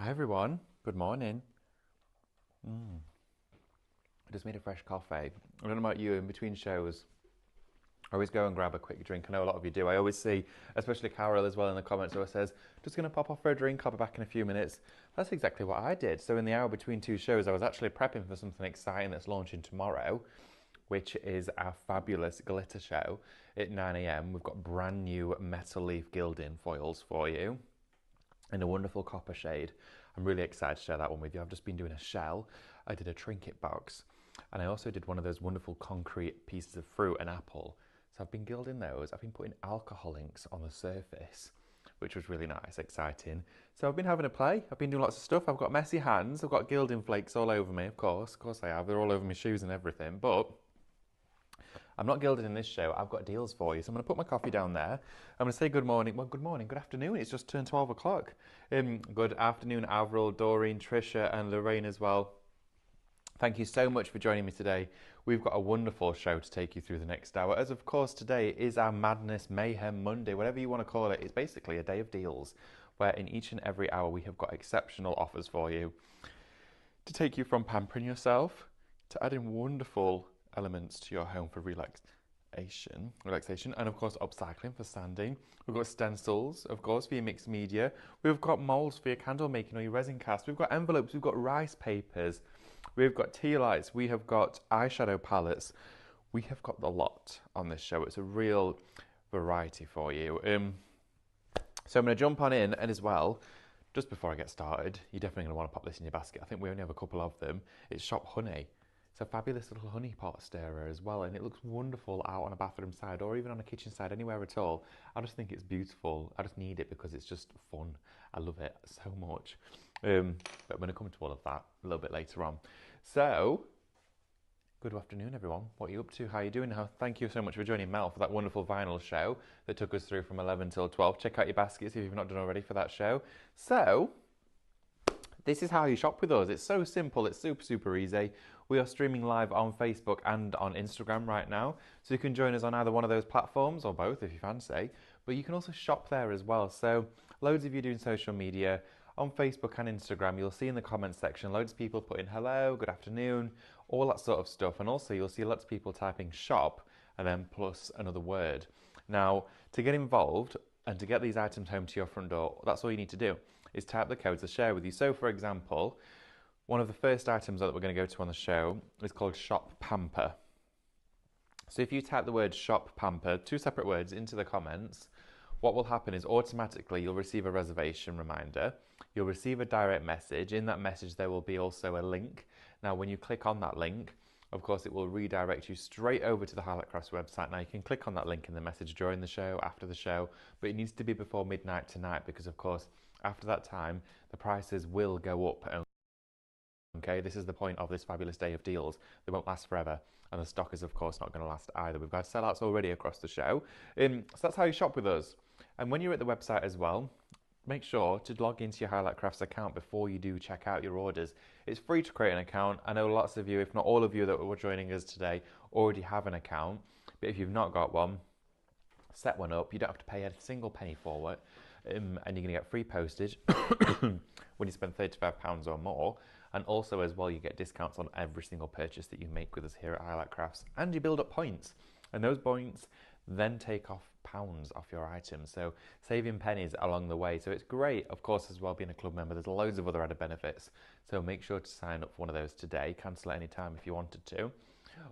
Hi everyone, good morning. I just made a fresh coffee. I don't know about you, in between shows, I always go and grab a quick drink. I know a lot of you do. I always see, especially Carol as well in the comments, who says, just going to pop off for a drink, I'll be back in a few minutes. That's exactly what I did. So in the hour between two shows, I was actually prepping for something exciting that's launching tomorrow, which is our fabulous glitter show at 9 a.m. We've got brand new metal leaf gilding foils for you in a wonderful copper shade. I'm really excited to share that one with you. I've just been doing a shell. I did a trinket box, and I also did one of those wonderful concrete pieces of fruit, an apple. So I've been gilding those. I've been putting alcohol inks on the surface, which was really nice, exciting. So I've been having a play. I've been doing lots of stuff. I've got messy hands. I've got gilding flakes all over me, of course. Of course I have. They're all over my shoes and everything. But I'm not gilded in this show. I've got deals for you. So I'm going to put my coffee down there. I'm going to say good morning. Well, good morning, good afternoon. It's just turned 12 o'clock. Good afternoon, Avril, Doreen, Trisha, and Lorraine as well. Thank you so much for joining me today. We've got a wonderful show to take you through the next hour. As of course, today is our Madness Mayhem Monday, whatever you want to call it. It's basically a day of deals where in each and every hour we have got exceptional offers for you to take you from pampering yourself to adding wonderful elements to your home for relaxation, and of course upcycling for sanding. We've got stencils, of course, for your mixed media. We've got moulds for your candle making or your resin cast. We've got envelopes, we've got rice papers, we've got tea lights, we have got eyeshadow palettes. We have got the lot on this show. It's a real variety for you. So I'm going to jump on in, and as well, just before I get started, you're definitely going to want to pop this in your basket. I think we only have a couple of them. It's Shop Honey. It's a fabulous little honey pot stirrer as well, and it looks wonderful out on a bathroom side or even on a kitchen side, anywhere at all. I just think it's beautiful. I just need it because it's just fun. I love it so much. But I'm going to come to all of that a little bit later on. So, good afternoon, everyone. What are you up to? How are you doing? Thank you so much for joining Mel for that wonderful vinyl show that took us through from 11 till 12. Check out your baskets if you've not done already for that show. So, this is how you shop with us. It's so simple. It's super, super easy. We are streaming live on Facebook and on Instagram right now. So you can join us on either one of those platforms or both if you fancy. But you can also shop there as well. So loads of you doing social media. On Facebook and Instagram, you'll see in the comments section, loads of people putting hello, good afternoon, all that sort of stuff. And also you'll see lots of people typing shop and then plus another word. Now, to get involved and to get these items home to your front door, that's all you need to do is type the codes to share with you. So for example, one of the first items that we're going to go to on the show is called Shop Pamper. So if you type the word Shop Pamper, two separate words, into the comments, what will happen is automatically you'll receive a reservation reminder. You'll receive a direct message. In that message, there will be also a link. Now, when you click on that link, of course, it will redirect you straight over to the Highlight Crafts website. Now, you can click on that link in the message during the show, after the show, but it needs to be before midnight tonight because, of course, after that time, the prices will go up. Okay, this is the point of this fabulous day of deals. They won't last forever, and the stock is, of course, not going to last either. We've got sellouts already across the show. So that's how you shop with us. And when you're at the website as well, make sure to log into your Highlight Crafts account before you do check out your orders. It's free to create an account. I know lots of you, if not all of you that were joining us today, already have an account. But if you've not got one, set one up. You don't have to pay a single penny for it. And you're going to get free postage when you spend £35 or more. And also as well, you get discounts on every single purchase that you make with us here at Highlight Crafts. And you build up points. And those points then take off pounds off your items. So saving pennies along the way. So it's great, of course, as well being a club member. There's loads of other added benefits. So make sure to sign up for one of those today. Cancel at any time if you wanted to.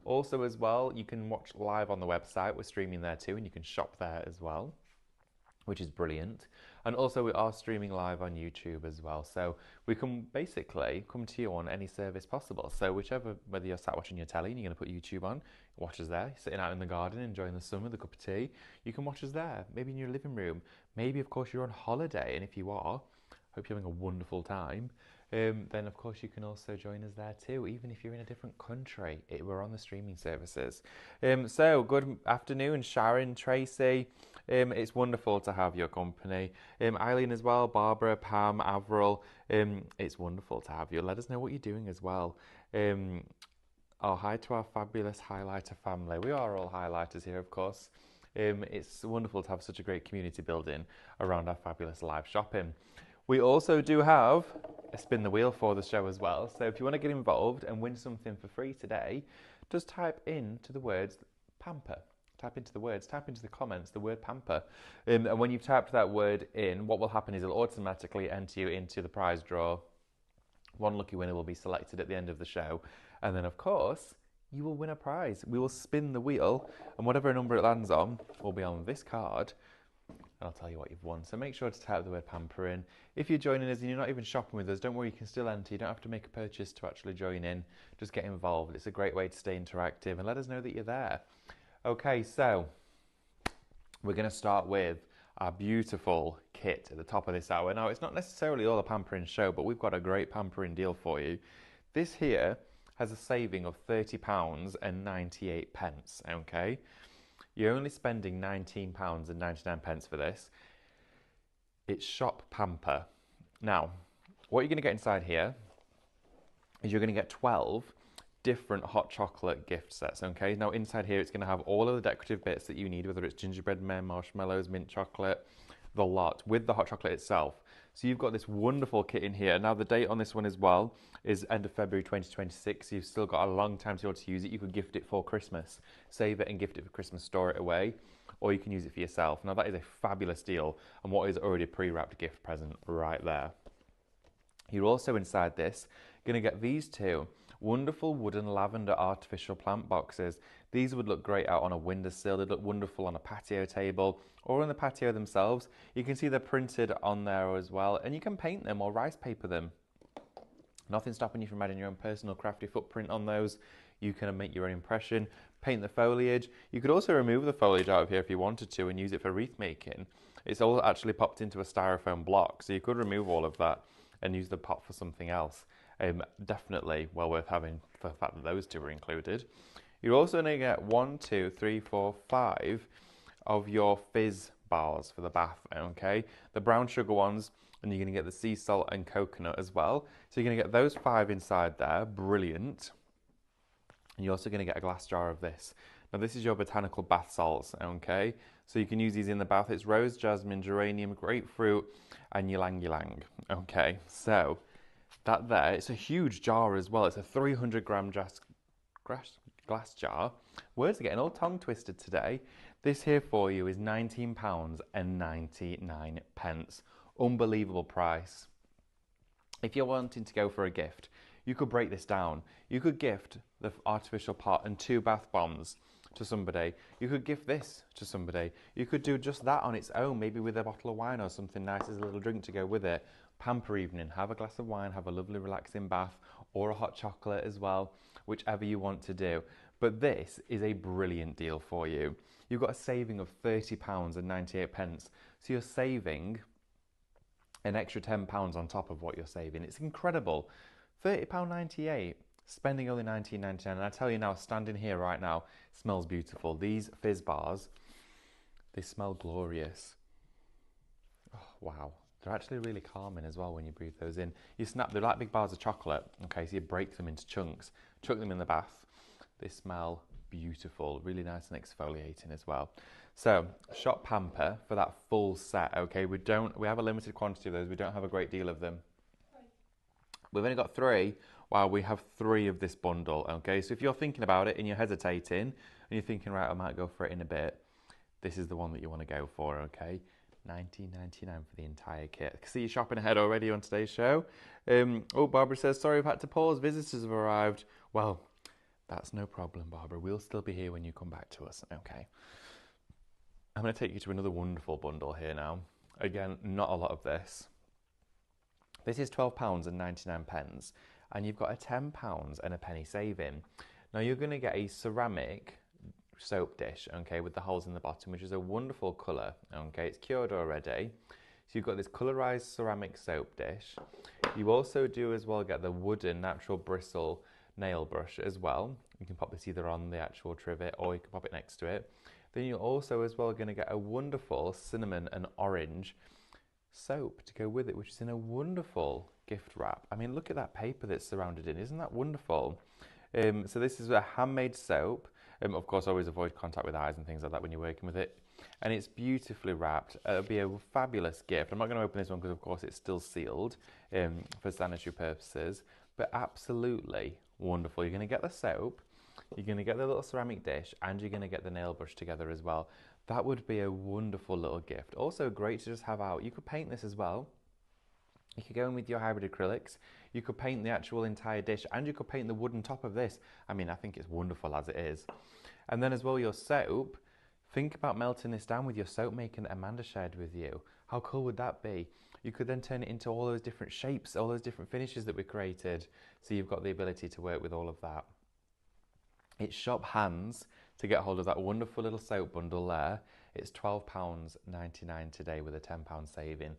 Also as well, you can watch live on the website. We're streaming there too, and you can shop there as well, which is brilliant. And also we are streaming live on YouTube as well. So we can basically come to you on any service possible. So whether you're sat watching your telly and you're going to put YouTube on, watch us there. Sitting out in the garden, enjoying the sun with a cup of tea, you can watch us there. Maybe in your living room. Maybe, of course, you're on holiday. And if you are, hope you're having a wonderful time. Then, of course, you can also join us there too, even if you're in a different country. We're on the streaming services. So, good afternoon, Sharon, Tracy. It's wonderful to have your company. Eileen as well, Barbara, Pam, Avril. It's wonderful to have you. Let us know what you're doing as well. Hi to our fabulous highlighter family. We are all highlighters here, of course. It's wonderful to have such a great community building around our fabulous live shopping. We also do have a spin the wheel for the show as well. So if you want to get involved and win something for free today, just type into the words pamper. Type into the comments the word pamper. And when you've typed that word in, what will happen is it'll automatically enter you into the prize draw. One lucky winner will be selected at the end of the show. And then, of course, you will win a prize. We will spin the wheel, and whatever number it lands on will be on this card. And I'll tell you what you've won. So make sure to type the word pamper in. If you're joining us and you're not even shopping with us, don't worry, you can still enter. You don't have to make a purchase to actually join in. Just get involved. It's a great way to stay interactive and let us know that you're there. Okay, so we're going to start with our beautiful kit at the top of this hour. Now, it's not necessarily all a pampering show, but we've got a great pampering deal for you. This here has a saving of £30.98, okay? You're only spending £19.99 for this. It's Shop Pamper. Now, what you're going to get inside here is you're going to get 12 different hot chocolate gift sets, okay? Now inside here it's going to have all of the decorative bits that you need, whether it's gingerbread men, marshmallows, mint chocolate, the lot, with the hot chocolate itself. So you've got this wonderful kit in here. Now the date on this one as well is end of February 2026. So you've still got a long time to be able to use it. You could gift it for Christmas, save it and gift it for Christmas, store it away, or you can use it for yourself. Now that is a fabulous deal and what is already a pre-wrapped gift present right there. You're also inside this going to get these two wonderful wooden lavender artificial plant boxes. These would look great out on a windowsill. They'd look wonderful on a patio table or on the patio themselves. You can see they're printed on there as well, and you can paint them or rice paper them. Nothing stopping you from adding your own personal crafty footprint on those. You can make your own impression, paint the foliage. You could also remove the foliage out of here if you wanted to and use it for wreath making. It's all actually popped into a styrofoam block, so you could remove all of that and use the pot for something else. Definitely well worth having for the fact that those two are included. You're also going to get 1, 2, 3, 4, 5 of your fizz bars for the bath, okay? The brown sugar ones, and you're going to get the sea salt and coconut as well. So you're going to get those 5 inside there, brilliant. And you're also going to get a glass jar of this. Now this is your botanical bath salts, okay? So you can use these in the bath. It's rose, jasmine, geranium, grapefruit, and ylang ylang, okay? So that there, it's a huge jar as well. It's a 300 gram glass jar. Words are getting all tongue twisted today. This here for you is £19.99. Unbelievable price. If you're wanting to go for a gift, you could break this down. You could gift the artificial pot and 2 bath bombs to somebody. You could gift this to somebody. You could do just that on its own, maybe with a bottle of wine or something nice as a little drink to go with it. Pamper evening, have a glass of wine, have a lovely relaxing bath or a hot chocolate as well, whichever you want to do. But this is a brilliant deal for you. You've got a saving of £30.98. So you're saving an extra £10 on top of what you're saving. It's incredible. £30.98, spending only £19.99. And I tell you now, standing here right now, it smells beautiful. These fizz bars, they smell glorious. Oh, wow. They're actually really calming as well when you breathe those in. You snap, they're like big bars of chocolate, okay, so you break them into chunks, chuck them in the bath. They smell beautiful, really nice and exfoliating as well. So, Shop Pamper for that full set, okay, we have a limited quantity of those, we don't have a great deal of them. We've only got 3, while we have 3 of this bundle, okay, so if you're thinking about it and you're hesitating, and you're thinking, right, I might go for it in a bit, this is the one that you want to go for, okay. $19.99 for the entire kit. I can see you shopping ahead already on today's show. Oh, Barbara says, sorry, I've had to pause. Visitors have arrived. Well, that's no problem, Barbara. We'll still be here when you come back to us. Okay. I'm going to take you to another wonderful bundle here now. Again, not a lot of this. This is £12.99, and you've got a £10 and a penny saving. Now, you're going to get a ceramic soap dish, okay, with the holes in the bottom, which is a wonderful colour, okay, it's cured already. So you've got this colourised ceramic soap dish. You also do as well get the wooden natural bristle nail brush as well. You can pop this either on the actual trivet or you can pop it next to it. Then you're also as well going to get a wonderful cinnamon and orange soap to go with it, which is in a wonderful gift wrap. I mean, look at that paper that's surrounded in, isn't that wonderful? So this is a handmade soap. Of course, always avoid contact with eyes and things like that when you're working with it. and it's beautifully wrapped. It'll be a fabulous gift. I'm not going to open this one because of course it's still sealed for sanitary purposes, but absolutely wonderful. You're going to get the soap, you're going to get the little ceramic dish, and you're going to get the nail brush together as well. That would be a wonderful little gift. Also great to just have out. You could paint this as well. You could go in with your hybrid acrylics, you could paint the actual entire dish, and you could paint the wooden top of this. I mean, I think it's wonderful as it is. And then as well, your soap, think about melting this down with your soap making that Amanda shared with you. How cool would that be? You could then turn it into all those different shapes, all those different finishes that we created. So you've got the ability to work with all of that. It's shop hands to get hold of that wonderful little soap bundle there. It's £12.99 today with a £10 saving.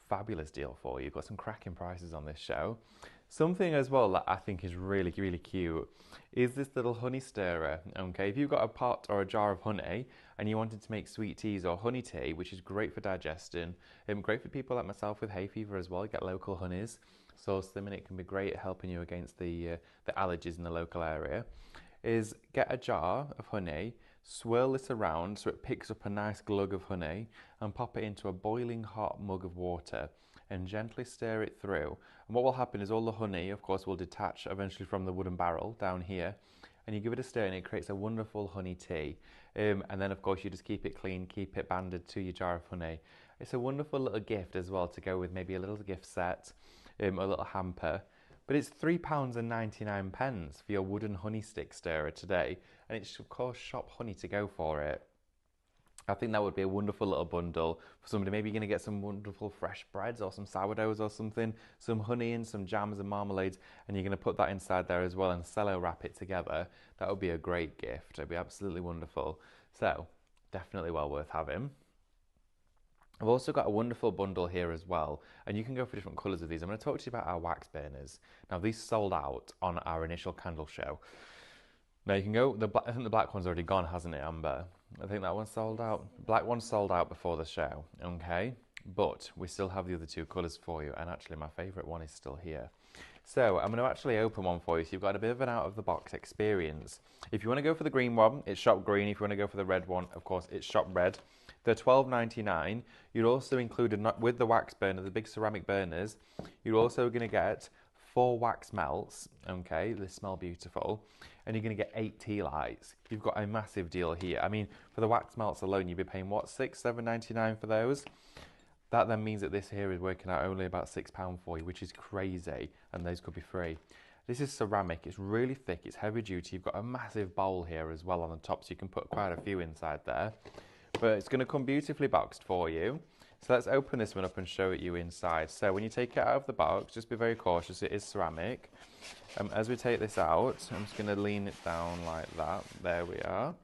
Fabulous deal for you. Got some cracking prices on this show. Something as well that I think is really, really cute is this little honey stirrer. Okay, if you've got a pot or a jar of honey and you wanted to make sweet teas or honey tea, which is great for digestion, great for people like myself with hay fever as well. You get local honeys, source them, and it can be great at helping you against the allergies in the local area. Is get a jar of honey, swirl this around so it picks up a nice glug of honey, and pop it into a boiling hot mug of water and gently stir it through. And what will happen is all the honey, of course, will detach eventually from the wooden barrel down here, and you give it a stir and it creates a wonderful honey tea. And then, of course, you just keep it clean, keep it banded to your jar of honey. It's a wonderful little gift as well to go with maybe a little gift set, a little hamper. But it's £3.99 for your wooden honey stick stirrer today, and it's of course shop honey to go for it. I think that would be a wonderful little bundle for somebody. Maybe you're going to get some wonderful fresh breads or some sourdoughs or something, some honey and some jams and marmalades, and you're going to put that inside there as well and cello wrap it together. That would be a great gift. It'd be absolutely wonderful. So definitely well worth having. I've also got a wonderful bundle here as well, and you can go for different colours of these. I'm going to talk to you about our wax burners. Now, these sold out on our initial candle show. Now, you can go, I think the black one's already gone, hasn't it, Amber? I think that one's sold out. Black one sold out before the show, okay? But we still have the other two colours for you, and actually my favourite one is still here. So I'm going to actually open one for you, so you've got a bit of an out-of-the-box experience. If you want to go for the green one, it's shop green. If you want to go for the red one, of course, it's shop red. They're $12.99. You're also included, with the wax burner, the big ceramic burners, you're also going to get 4 wax melts, okay? They smell beautiful. And you're going to get 8 tea lights. You've got a massive deal here. I mean, for the wax melts alone, you'd be paying, what, $7.99 for those? That then means that this here is working out only about £6 for you, which is crazy, and those could be free. This is ceramic. It's really thick. It's heavy duty. You've got a massive bowl here as well on the top, so you can put quite a few inside there. But it's going to come beautifully boxed for you. So let's open this one up and show it you inside. So when you take it out of the box, just be very cautious. It is ceramic. As we take this out, I'm just going to lean it down like that. There we are.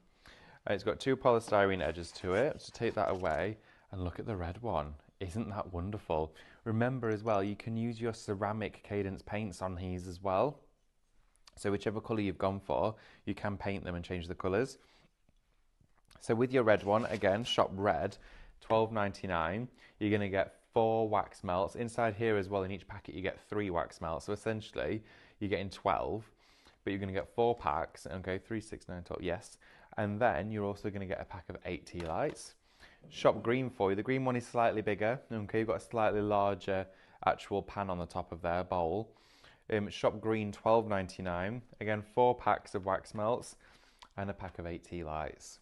It's got 2 polystyrene edges to it. So take that away and look at the red one. Isn't that wonderful? Remember as well, you can use your ceramic Cadence paints on these as well. So whichever colour you've gone for, you can paint them and change the colours. So with your red one, again, shop red, $12.99. You're going to get 4 wax melts. Inside here as well, in each packet, you get 3 wax melts. So essentially, you're getting 12, but you're going to get 4 packs. Okay, 3, 6, 9, 12, yes. And then you're also going to get a pack of 8 tea lights. Shop green for you. The green one is slightly bigger. Okay, you've got a slightly larger actual pan on the top of their bowl. Shop green, $12.99. Again, 4 packs of wax melts and a pack of 8 tea lights.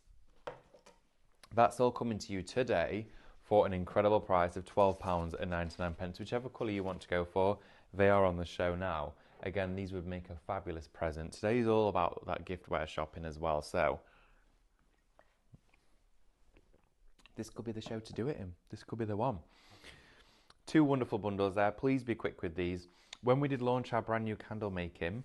That's all coming to you today for an incredible price of £12.99. Whichever colour you want to go for, they are on the show now. Again, these would make a fabulous present. Today's all about that giftware shopping as well, so this could be the show to do it in. This could be the one. 2 wonderful bundles there. Please be quick with these. When we did launch our brand new candle making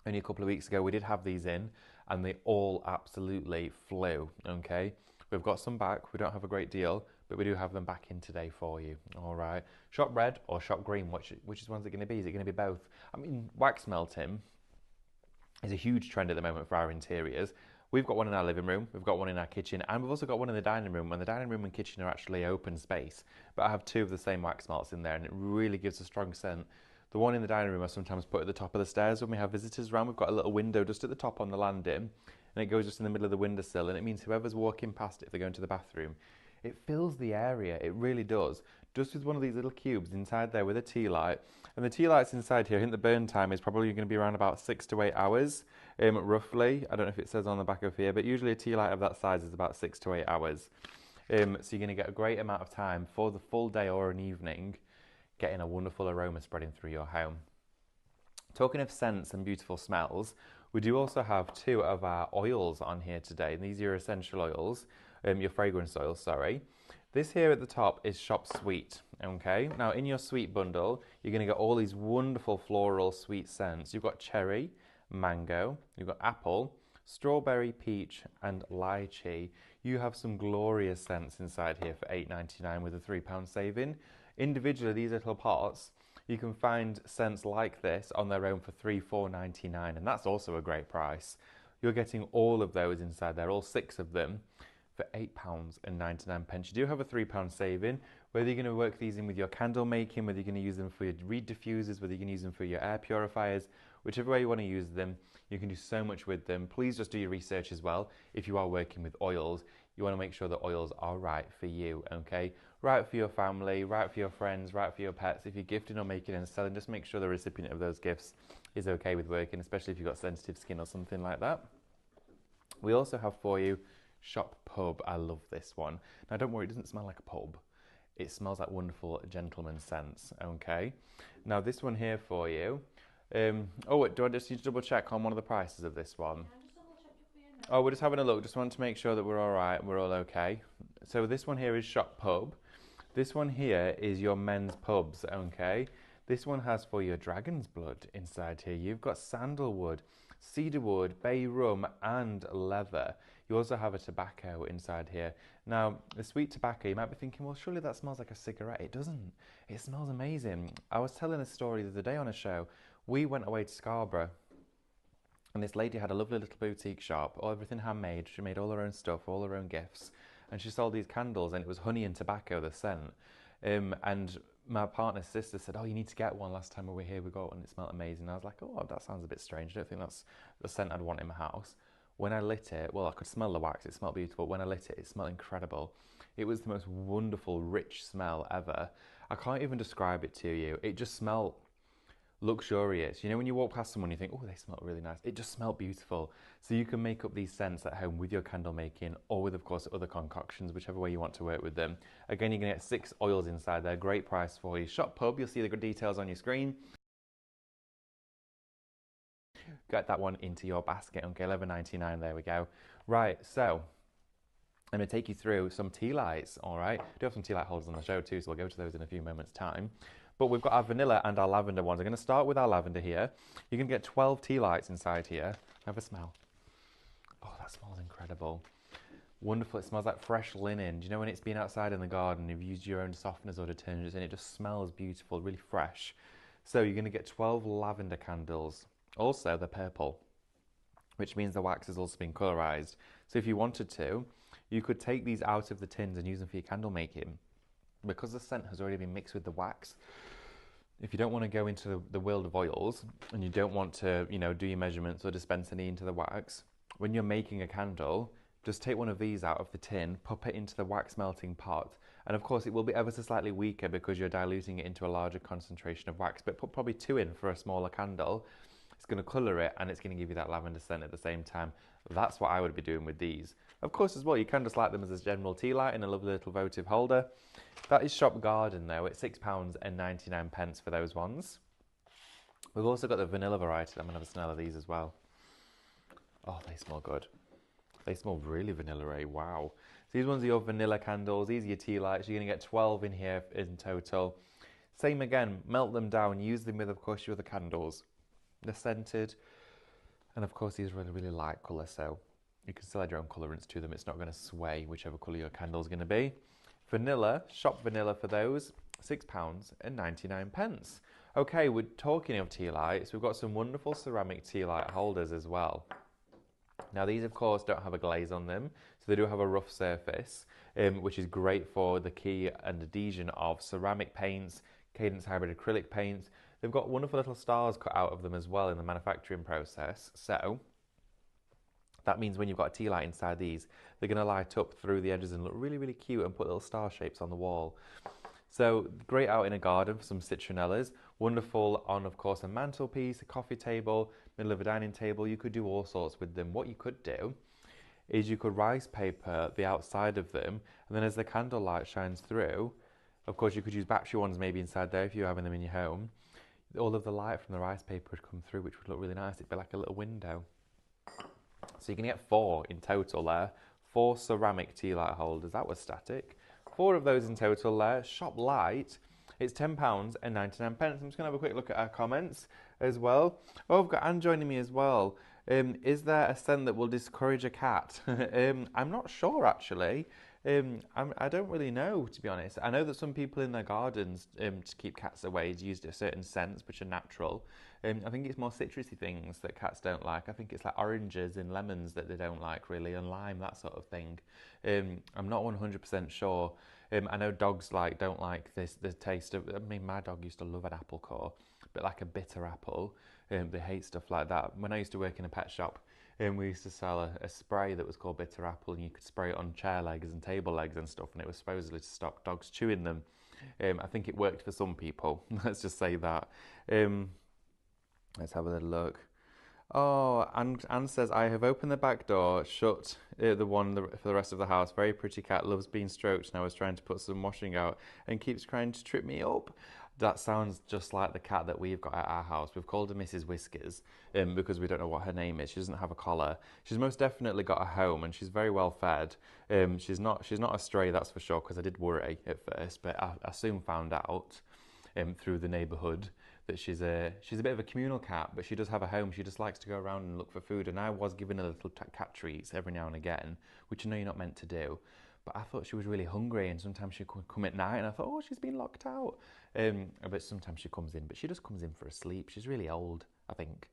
only a couple of weeks ago, we did have these in, and they all absolutely flew, okay? We've got some back. We don't have a great deal, but we do have them back in today for you. All right. Shop red or shop green? Which one's it going to be? Is it going to be both? I mean, wax melting is a huge trend at the moment for our interiors. We've got one in our living room, we've got one in our kitchen, and we've also got one in the dining room. And the dining room and kitchen are actually open space, but I have 2 of the same wax melts in there, and it really gives a strong scent. The one in the dining room I sometimes put at the top of the stairs when we have visitors around. We've got a little window just at the top on the landing, and it goes just in the middle of the windowsill, and it means whoever's walking past it, if they're going to the bathroom, it fills the area, it really does. Just with one of these little cubes inside there with a tea light. And the tea lights inside here, I think the burn time is probably going to be around about 6 to 8 hours, roughly. I don't know if it says on the back of here, but usually a tea light of that size is about 6 to 8 hours. So you're going to get a great amount of time for the full day or an evening, getting a wonderful aroma spreading through your home. Talking of scents and beautiful smells, we do also have 2 of our oils on here today. And these are your essential oils, your fragrance oils, sorry. This here at the top is Shop Sweet, okay? Now in your sweet bundle, you're going to get all these wonderful floral sweet scents. You've got cherry, mango, you've got apple, strawberry, peach, and lychee. You have some glorious scents inside here for £8.99 with a £3 saving. Individually, these little pots, you can find scents like this on their own for £3-4.99, and that's also a great price. You're getting all of those inside there, all 6 of them, for £8.99. You do have a £3 saving. Whether you're going to work these in with your candle making, whether you're going to use them for your reed diffusers, whether you're going to use them for your air purifiers, whichever way you want to use them, you can do so much with them. Please just do your research as well. If you are working with oils, you want to make sure the oils are right for you, okay? Right for your family, right for your friends, right for your pets. If you're gifting or making and selling, just make sure the recipient of those gifts is okay with working, especially if you've got sensitive skin or something like that. We also have for you Shop Pub. I love this one. Now don't worry, it doesn't smell like a pub. It smells like wonderful gentleman scents, okay? Now this one here for you. Do I just need to double check on one of the prices of this one? Oh, we're just having a look. Just want to make sure that we're all right and we're all okay. So this one here is Shop Pub. This one here is your men's pubs, okay? This one has for you dragon's blood inside here. You've got sandalwood, cedarwood, bay rum, and leather. You also have a tobacco inside here. Now, the sweet tobacco, you might be thinking, well, surely that smells like a cigarette. It doesn't. It smells amazing. I was telling a story the other day on a show. We went away to Scarborough, and this lady had a lovely little boutique shop, everything handmade. She made all her own stuff, all her own gifts. And she sold these candles, and it was honey and tobacco, the scent. And my partner's sister said, oh, you need to get one. Last time we were here, we got one, and it smelled amazing. I was like, oh, that sounds a bit strange. I don't think that's the scent I'd want in my house. When I lit it, well, I could smell the wax. It smelled beautiful. When I lit it, it smelled incredible. It was the most wonderful, rich smell ever. I can't even describe it to you. It just smelled luxurious. You know, when you walk past someone, you think, oh, they smell really nice. It just smelled beautiful. So you can make up these scents at home with your candle making, or with, of course, other concoctions, whichever way you want to work with them. Again, you're going to get 6 oils inside there. Great price for you. Shop Pub, you'll see the good details on your screen. Get that one into your basket. Okay, $11.99. There we go. Right, so I'm going to take you through some tea lights. All right, I do have some tea light holders on the show too, so we'll go to those in a few moments' time. But we've got our vanilla and our lavender ones. I'm going to start with our lavender here. You can get 12 tea lights inside here. Have a smell. Oh, that smells incredible. Wonderful. It smells like fresh linen. Do you know when it's been outside in the garden, you've used your own softeners or detergents, and it just smells beautiful, really fresh. So you're going to get 12 lavender candles. Also, they're purple, which means the wax has also been colorized. So if you wanted to, you could take these out of the tins and use them for your candle making. Because the scent has already been mixed with the wax, if you don't want to go into the world of oils and you don't want to, you know, do your measurements or dispense any into the wax, when you're making a candle, just take one of these out of the tin, pop it into the wax melting pot, and of course it will be ever so slightly weaker because you're diluting it into a larger concentration of wax, but put probably 2 in for a smaller candle. It's going to colour it and it's going to give you that lavender scent at the same time. That's what I would be doing with these. Of course as well, you can just light them as a general tea light in a lovely little votive holder. That is Shop Garden though, it's £6.99 for those ones. We've also got the vanilla variety. I'm going to have a smell of these as well. Oh, they smell good. They smell really vanilla-y, wow. So these ones are your vanilla candles, these are your tea lights. You're going to get 12 in here in total. Same again, melt them down, use them with, of course, your other candles. They're scented, and of course these are really, really light colour, so you can still add your own colourants to them. It's not going to sway whichever colour your candle is going to be. Vanilla, Shop Vanilla for those, £6.99. Okay, we're talking of tea lights. We've got some wonderful ceramic tea light holders as well. Now these of course don't have a glaze on them, so they do have a rough surface, which is great for the key and adhesion of ceramic paints, Cadence Hybrid acrylic paints. They've got wonderful little stars cut out of them as well in the manufacturing process. So That means when you've got a tea light inside these, they're going to light up through the edges and look really, really cute and put little star shapes on the wall. So great out in a garden for some citronellas. Wonderful on, of course, a mantelpiece, a coffee table, middle of a dining table. You could do all sorts with them. What you could do is you could rice paper the outside of them, and then as the candlelight shines through, of course, you could use battery ones maybe inside there if you're having them in your home. All of the light from the rice paper would come through, which would look really nice. It'd be like a little window. So you can get 4 in total there. 4 ceramic tea light holders. That was static. 4 of those in total there. Shop light. It's £10.99. I'm just going to have a quick look at our comments as well. Oh, I've got Anne joining me as well. Is there a scent that will discourage a cat? I'm not sure, actually. I don't really know, to be honest. I know that some people in their gardens, to keep cats away, use certain scents which are natural. I think it's more citrusy things that cats don't like. I think it's like oranges and lemons that they don't like, really, and lime, that sort of thing. I'm not 100% sure. I know dogs don't like the taste of. I mean, my dog used to love an apple core, but like a bitter apple. They hate stuff like that. When I used to work in a pet shop, we used to sell a spray that was called bitter apple, and you could spray it on chair legs and table legs and stuff, and it was supposedly to stop dogs chewing them. I think it worked for some people. Let's just say that. Let's have a little look. Oh, and Anne says, I have opened the back door, shut the one for the rest of the house. Very pretty cat, loves being stroked, and I was trying to put some washing out and keeps trying to trip me up. That sounds just like the cat that we've got at our house. We've called her Mrs. Whiskers because we don't know what her name is. She doesn't have a collar. She's most definitely got a home, and she's very well fed. She's not a stray, that's for sure, because I did worry at first, but I soon found out through the neighbourhood that she's a bit of a communal cat, but she does have a home. She just likes to go around and look for food, and I was giving her little cat treats every now and again, which I know you're not meant to do. But I thought she was really hungry, and sometimes she could come at night, and I thought, oh, she's been locked out. But sometimes she comes in, but she just comes in for a sleep. She's really old, I think.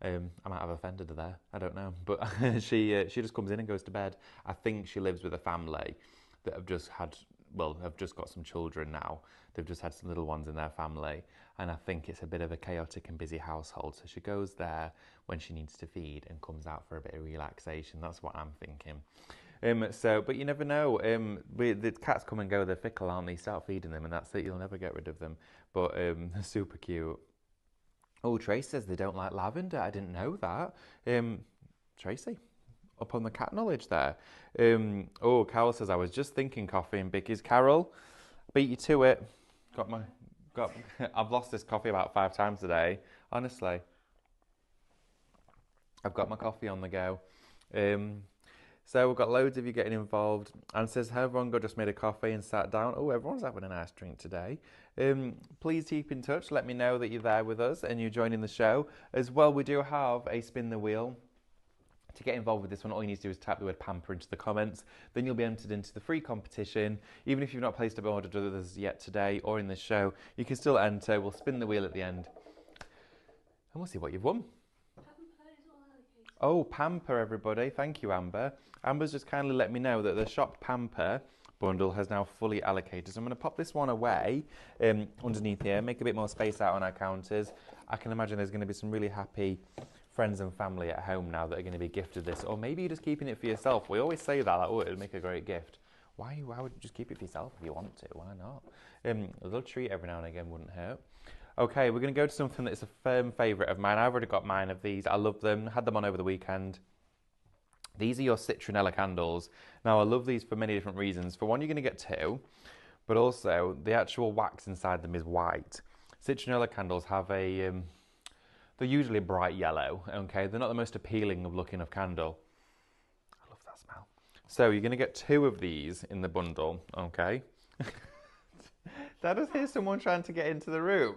I might have offended her there. I don't know, but she just comes in and goes to bed. I think she lives with a family that have just got some children now. They've just had some little ones in their family, and I think it's a bit of a chaotic and busy household. So she goes there when she needs to feed and comes out for a bit of relaxation. That's what I'm thinking. But you never know. The cats come and go. They're fickle, aren't they? You start feeding them, and that's it. You'll never get rid of them. But they're super cute. Oh, Trace says they don't like lavender. I didn't know that. Tracy, up on the cat knowledge there. Carol says, I was just thinking coffee and bickies. Carol, beat you to it. I've lost this coffee about 5 times today. Honestly, I've got my coffee on the go. So we've got loads of you getting involved. Anne says, hey, everyone just made a coffee and sat down. Oh, everyone's having a nice drink today. Please keep in touch. Let me know that you're there with us and you're joining the show. As well, we do have a spin the wheel. To get involved with this one, all you need to do is type the word pamper into the comments. Then you'll be entered into the free competition. Even if you've not placed an order with us yet today or in this show, you can still enter. We'll spin the wheel at the end. And we'll see what you've won. Oh, Pamper, everybody. Thank you, Amber. Amber's just kindly let me know that the Shop Pamper bundle has now fully allocated. So I'm going to pop this one away underneath here, make a bit more space out on our counters. I can imagine there's going to be some really happy friends and family at home now that are going to be gifted this. Or maybe you're just keeping it for yourself. We always say that would make a great gift. Why would you just keep it for yourself if you want to? Why not? A little treat every now and again wouldn't hurt. Okay, we're going to go to something that's a firm favourite of mine. I've already got mine of these. I love them. Had them on over the weekend. These are your citronella candles. Now, I love these for many different reasons. For one, you're going to get 2, but also the actual wax inside them is white. Citronella candles have they're usually bright yellow, okay? They're not the most appealing of looking of candle. I love that smell. So you're going to get 2 of these in the bundle, okay? Did I just hear someone trying to get into the room?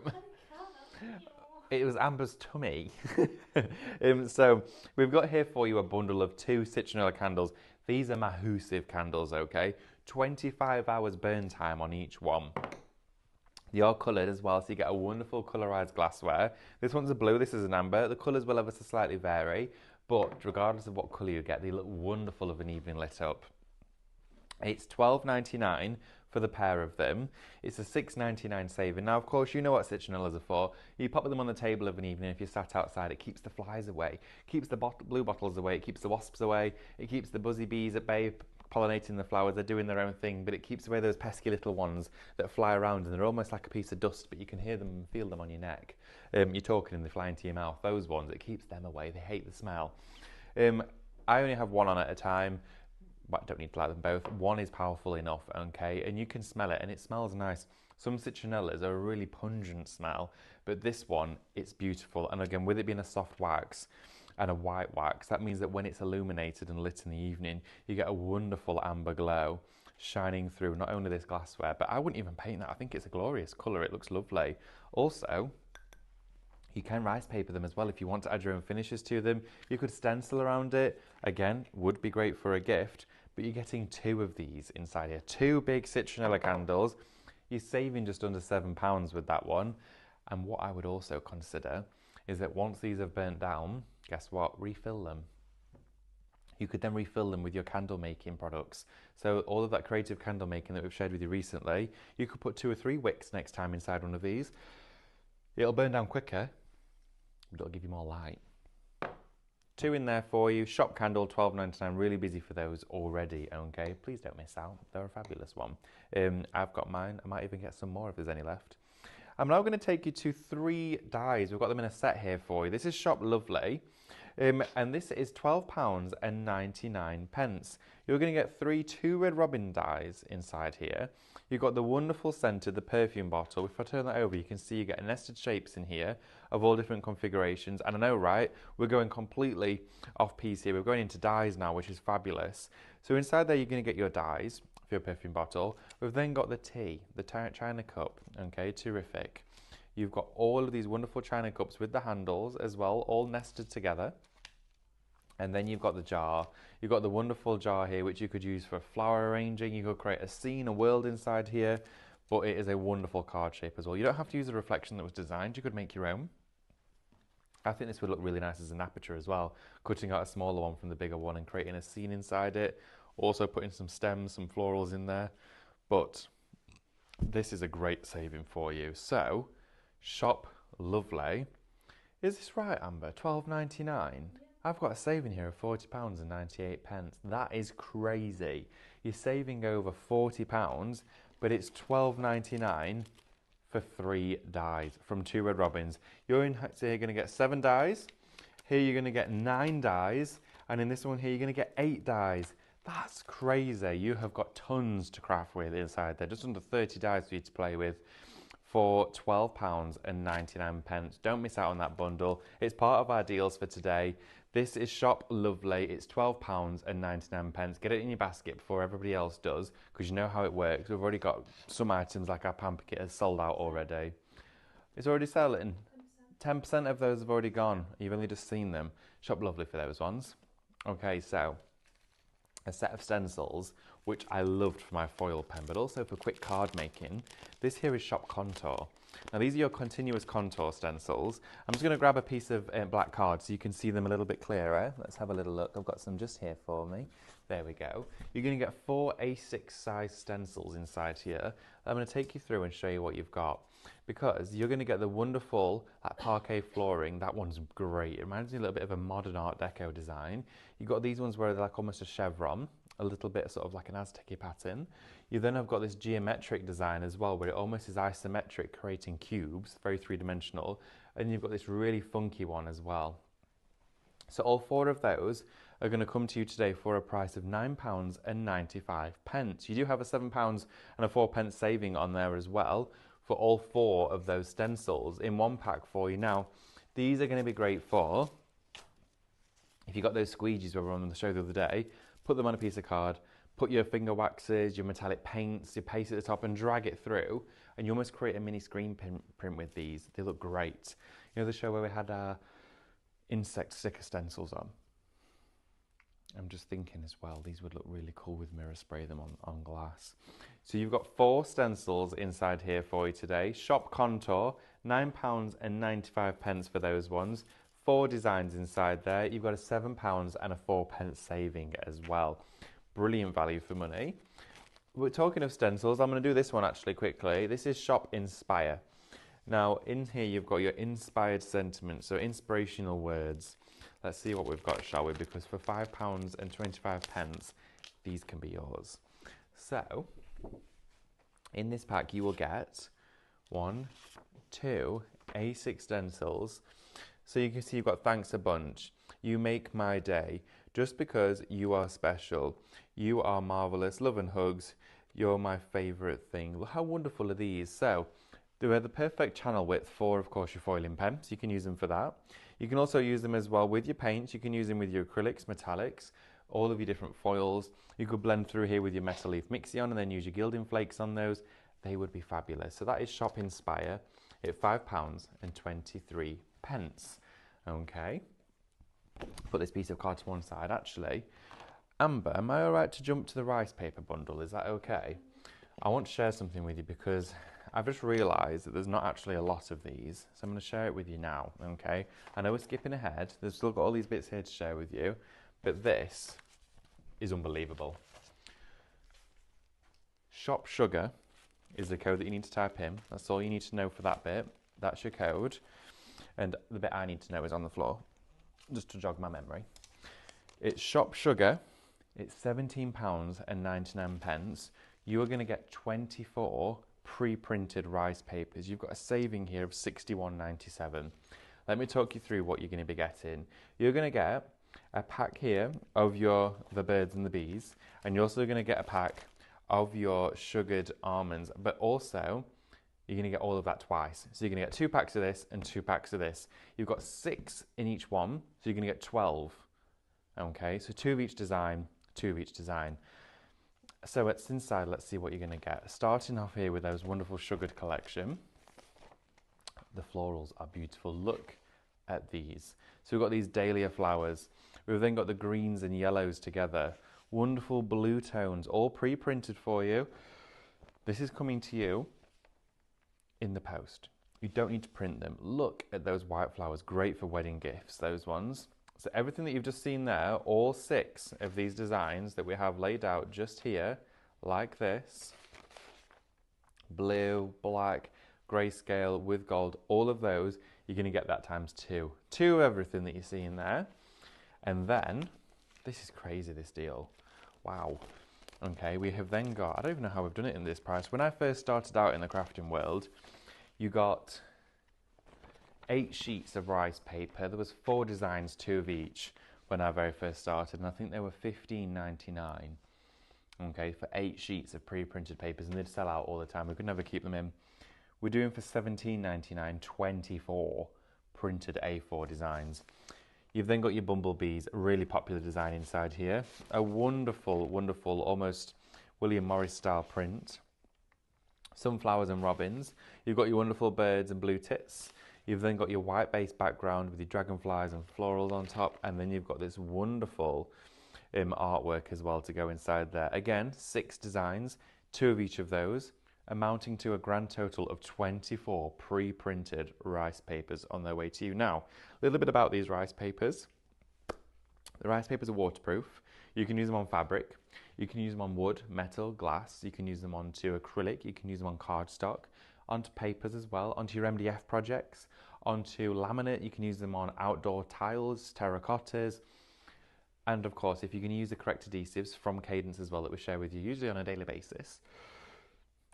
It was Amber's tummy. So we've got here for you a bundle of 2 citronella candles. These are massive candles, okay? 25 hours burn time on each one. They are coloured as well, so you get a wonderful colourised glassware. This one's a blue, this is an amber. The colours will ever so slightly vary, but regardless of what colour you get, they look wonderful of an evening lit up. It's $12.99 for the pair of them. It's a £6.99 saving. Now, of course, you know what citronellas are for. You pop them on the table of an evening if you're sat outside. It keeps the flies away, keeps the blue bottles away, it keeps the wasps away, it keeps the buzzy bees at bay, pollinating the flowers. They're doing their own thing, but it keeps away those pesky little ones that fly around, and they're almost like a piece of dust, but you can hear them and feel them on your neck. You're talking and they fly into your mouth. Those ones, it keeps them away. They hate the smell. I only have one on at a time, but I don't need to like them both. One is powerful enough, okay, and you can smell it, and it smells nice. Some citronellas are a really pungent smell, but this one, it's beautiful. And again, with it being a soft wax and a white wax, that means that when it's illuminated and lit in the evening, you get a wonderful amber glow shining through not only this glassware, but I wouldn't even paint that. I think it's a glorious colour. It looks lovely. Also, you can rice paper them as well if you want to add your own finishes to them. You could stencil around it. Again, would be great for a gift, but you're getting 2 of these inside here. 2 big citronella candles. You're saving just under £7 with that one. And what I would also consider is that once these have burnt down, guess what? Refill them. You could then refill them with your candle making products. So all of that creative candle making that we've shared with you recently, you could put 2 or 3 wicks next time inside one of these. It'll burn down quicker, but it'll give you more light. 2 in there for you. Shop candle, £12.99. Really busy for those already, okay? Please don't miss out. They're a fabulous one. I've got mine. I might even get some more if there's any left. I'm now going to take you to 3 dies. We've got them in a set here for you. This is Shop Lovely. And this is £12.99. You're going to get 3 2 Red Robin dies inside here. You've got the wonderful scented, the perfume bottle. If I turn that over, you can see you get nested shapes in here of all different configurations. And I know, right, we're going completely off piece here. We're going into dies now, which is fabulous. So inside there, you're going to get your dies for your perfume bottle. We've then got the tea, the china cup. Okay, terrific. You've got all of these wonderful china cups with the handles as well, all nested together. And then you've got the jar. You've got the wonderful jar here, which you could use for flower arranging. You could create a scene, a world inside here, but it is a wonderful card shape as well. You don't have to use a reflection that was designed. You could make your own. I think this would look really nice as an aperture as well, cutting out a smaller one from the bigger one and creating a scene inside it. Also putting some stems, some florals in there. But this is a great saving for you. So, Shop Lovely. Is this right, Amber? £12.99? Yeah. I've got a saving here of £40.98. That is crazy. You're saving over £40, but it's £12.99 for 3 dies from 2 Red Robins. You're in here going to get 7 dies. Here you're going to get 9 dies. And in this one here, you're going to get 8 dies. That's crazy. You have got tons to craft with inside there. Just under 30 dies for you to play with for £12.99. Don't miss out on that bundle. It's part of our deals for today. This is Shop Lovely. It's £12.99. Get it in your basket before everybody else does, because you know how it works. We've already got some items like our pan packet has sold out already. It's already selling. 10% of those have already gone. You've only just seen them. Shop Lovely for those ones. Okay, so a set of stencils, which I loved for my foil pen, but also for quick card making. This here is Shop Contour. Now these are your continuous contour stencils. I'm just going to grab a piece of black card so you can see them a little bit clearer. Let's have a little look. I've got some just here for me. There we go. You're going to get 4 A6 size stencils inside here. I'm going to take you through and show you what you've got, because you're going to get the wonderful parquet flooring. That one's great. It reminds me a little bit of a modern Art Deco design. You've got these ones where they're like almost a chevron, a little bit sort of like an Aztec pattern. You then have got this geometric design as well, where it almost is isometric, creating cubes, very three-dimensional. And you've got this really funky one as well. So all 4 of those are going to come to you today for a price of £9.95. You do have a £7 and a 4p saving on there as well for all 4 of those stencils in one pack for you. Now, these are going to be great for, if you got those squeegees we were on the show the other day, put them on a piece of card, put your finger waxes, your metallic paints, your paste at the top and drag it through, and you almost create a mini screen print with these. They look great. You know the show where we had our insect sticker stencils on? I'm just thinking as well, these would look really cool with mirror spray them on glass. So you've got 4 stencils inside here for you today. Shop Contour, £9.95 for those ones. 4 designs inside there. You've got a £7 and a 4p saving as well. Brilliant value for money. we're talking of stencils. I'm going to do this one actually quickly. This is Shop Inspire. Now, in here you've got your inspired sentiments, so inspirational words. Let's see what we've got, shall we? Because for £5.25, these can be yours. So, in this pack you will get 1, 2 A6 stencils. So you can see you've got thanks a bunch. You make my day. Just because you are special. You are marvellous. Love and hugs. You're my favourite thing. How wonderful are these? So, they are the perfect channel width for, of course, your foiling pen, so you can use them for that. You can also use them as well with your paints. You can use them with your acrylics, metallics, all of your different foils. You could blend through here with your metal leaf mixie on and then use your gilding flakes on those. They would be fabulous. So that is Shop Inspire at £5.23. Okay. Put this piece of card to one side. Actually, Amber, am I all right to jump to the rice paper bundle? Is that okay? I want to share something with you because I've just realised that there's not actually a lot of these, so I'm going to share it with you now, okay? I know we're skipping ahead, there's still got all these bits here to share with you, but this is unbelievable. Shop Sugar is the code that you need to type in. That's all you need to know for that bit. That's your code. And the bit I need to know is on the floor, just to jog my memory. It's Shop Sugar. It's £17.99. You are going to get 24 pre-printed rice papers. You've got a saving here of £61.97. Let me talk you through what you're going to be getting. You're going to get a pack here of the birds and the bees, and you're also going to get a pack of your sugared almonds, but also you're going to get all of that twice. So you're going to get 2 packs of this and 2 packs of this. You've got 6 in each one, so you're going to get 12. Okay, so 2 of each design, 2 of each design. So it's inside, let's see what you're going to get. Starting off here with those wonderful sugared collection. The florals are beautiful. Look at these. So we've got these dahlia flowers. We've then got the greens and yellows together. Wonderful blue tones, all pre-printed for you. This is coming to you in the post. You don't need to print them. Look at those white flowers. Great for wedding gifts, those ones. So everything that you've just seen there, all 6 of these designs that we have laid out just here, like this, blue, black, grayscale with gold, all of those, you're going to get that times 2. 2 of everything that you see in there. And then, this is crazy, this deal. Wow. Okay, we have then got, I don't even know how we've done it in this price. When I first started out in the crafting world, you got 8 sheets of rice paper. There was 4 designs, 2 of each when I very first started, and I think they were £15.99. Okay, for 8 sheets of pre-printed papers, and they'd sell out all the time. We could never keep them in. We're doing for £17.99, 24 printed A4 designs. You've then got your bumblebees, a really popular design inside here. A wonderful, wonderful, almost William Morris style print. Sunflowers and robins. You've got your wonderful birds and blue tits. You've then got your white base background with your dragonflies and florals on top, and then you've got this wonderful artwork as well to go inside there. Again, 6 designs, 2 of each of those, amounting to a grand total of 24 pre-printed rice papers on their way to you. Now, a little bit about these rice papers. The rice papers are waterproof. You can use them on fabric. You can use them on wood, metal, glass. You can use them onto acrylic. You can use them on cardstock, onto papers as well, onto your MDF projects, onto laminate. You can use them on outdoor tiles, terracottas, and of course, if you can use the correct adhesives from Cadence as well that we share with you, usually on a daily basis,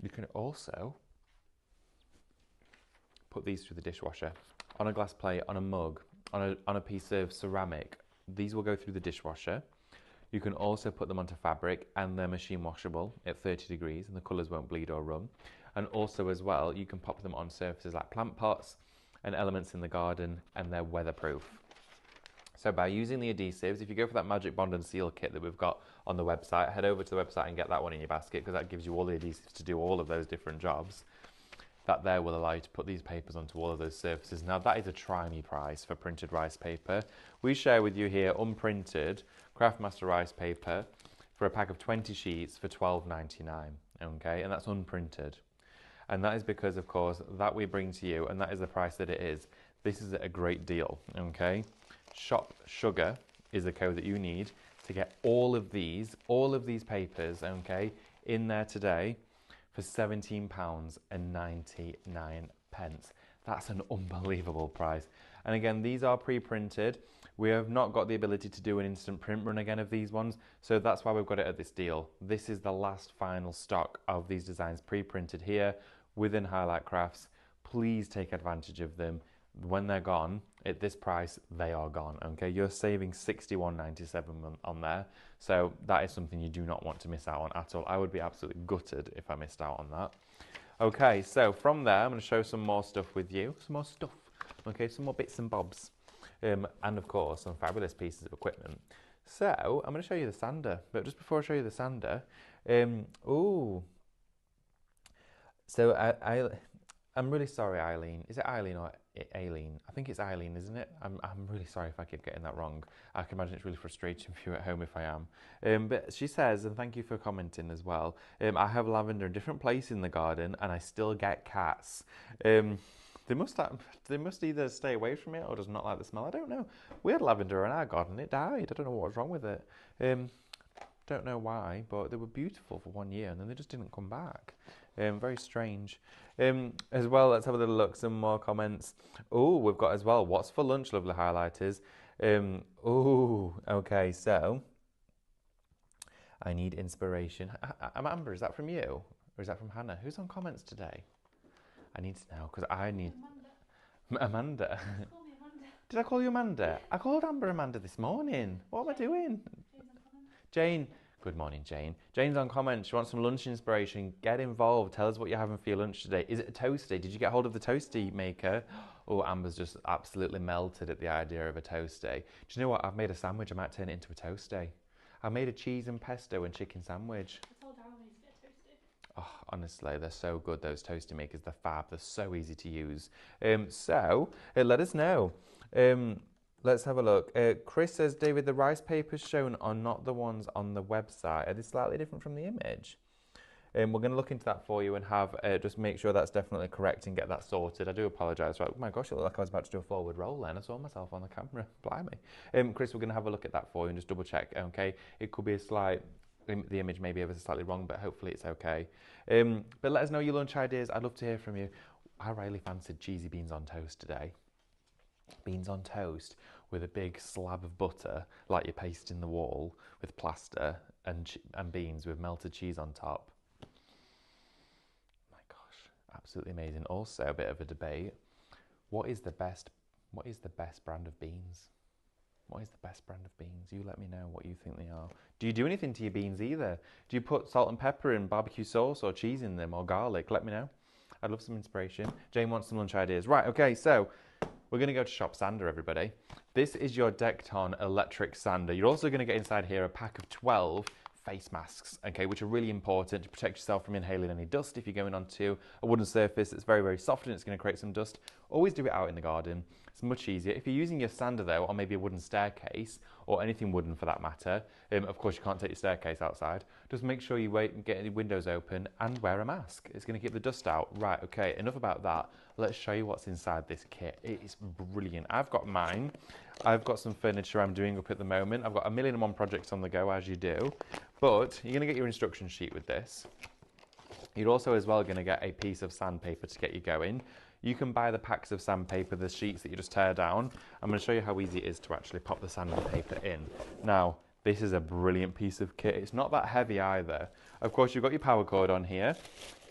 you can also put these through the dishwasher, on a glass plate, on a mug, on a piece of ceramic. These will go through the dishwasher. You can also put them onto fabric, and they're machine washable at 30 degrees, and the colours won't bleed or run. And also as well, you can pop them on surfaces like plant pots and elements in the garden, and they're weatherproof. So by using the adhesives, if you go for that magic bond and seal kit that we've got on the website, head over to the website and get that one in your basket, because that gives you all the adhesives to do all of those different jobs. That there will allow you to put these papers onto all of those surfaces. Now that is a try me price for printed rice paper. We share with you here unprinted Craftmaster rice paper for a pack of 20 sheets for £12.99, okay, and that's unprinted. And that is because, of course, that we bring to you, and that is the price that it is. This is a great deal, okay? Shop Sugar is the code that you need to get all of these papers, okay, in there today for £17.99. That's an unbelievable price. And again, these are pre-printed. We have not got the ability to do an instant print run again of these ones, so that's why we've got it at this deal. This is the last final stock of these designs pre-printed here within Highlight Crafts. Please take advantage of them. When they're gone, at this price, they are gone, okay? You're saving £61.97 on there, so that is something you do not want to miss out on at all. I would be absolutely gutted if I missed out on that. Okay, so from there, I'm going to show some more stuff with you. Some more stuff, okay? Some more bits and bobs. And of course, some fabulous pieces of equipment. So, I'm going to show you the sander. But just before I show you the sander, so I'm really sorry, Eileen. Is it Eileen or Aileen? I think it's Eileen, isn't it? I'm really sorry if I keep getting that wrong. I can imagine it's really frustrating for you at home if I am. But she says, and thank you for commenting as well, I have lavender in different places in the garden and I still get cats. They must either stay away from it or just not like the smell. I don't know. We had lavender in our garden. It died. I don't know what was wrong with it. Don't know why, but they were beautiful for 1 year and then they just didn't come back. Very strange. As well, let's have a little look. Some more comments. Oh, we've got as well. What's for lunch, lovely highlighters? Okay. So I need inspiration. Amber, is that from you or is that from Hannah? Who's on comments today? I need to know because I need Amanda. Call me Amanda. Did I call you Amanda? I called Amber Amanda this morning. What am I doing? Jane. Good morning, Jane. Jane's on comment. She wants some lunch inspiration. Get involved. Tell us what you're having for your lunch today. Is it a toasty? Did you get hold of the toasty maker? Oh, Amber's just absolutely melted at the idea of a toasty. Do you know what? I've made a sandwich. I might turn it into a toasty. I made a cheese and pesto and chicken sandwich. I told Darryl we need to get a toasty. Oh, honestly, they're so good, those toasty makers. They're fab. They're so easy to use. So let us know. Let's have a look. Chris says, David, the rice papers shown are not the ones on the website. Are they slightly different from the image? We're going to look into that for you and have just make sure that's definitely correct and get that sorted. I do apologise. Right? Oh my gosh, it looked like I was about to do a forward roll then. I saw myself on the camera. Blimey. Chris, we're going to have a look at that for you and just double check, okay? It could be a slight... The image may be ever so slightly wrong, but hopefully it's okay. But let us know your lunch ideas. I'd love to hear from you. I really fancied cheesy beans on toast today. Beans on toast with a big slab of butter, like you paste in the wall, with plaster and beans with melted cheese on top. My gosh, absolutely amazing. Also, a bit of a debate. What is the best brand of beans? What is the best brand of beans? You let me know what you think they are. Do you do anything to your beans either? Do you put salt and pepper and barbecue sauce or cheese in them or garlic? Let me know. I'd love some inspiration. Jane wants some lunch ideas. Right, okay, so we're going to go to Shop Sander, everybody. This is your Decton electric sander. You're also going to get inside here a pack of 12 face masks, okay, which are really important to protect yourself from inhaling any dust if you're going onto a wooden surface that's very, very soft and it's going to create some dust. Always do it out in the garden. It's much easier. If you're using your sander though, on maybe a wooden staircase or anything wooden for that matter, of course you can't take your staircase outside, just make sure you get the windows open and wear a mask. It's going to keep the dust out. Right, okay, enough about that. Let's show you what's inside this kit. It is brilliant. I've got mine. I've got some furniture I'm doing up at the moment. I've got 1,000,001 projects on the go, as you do. But you're going to get your instruction sheet with this. You're also as well going to get a piece of sandpaper to get you going. You can buy the packs of sandpaper, the sheets that you just tear down. I'm going to show you how easy it is to actually pop the sandpaper in. Now, this is a brilliant piece of kit. It's not that heavy either. Of course, you've got your power cord on here.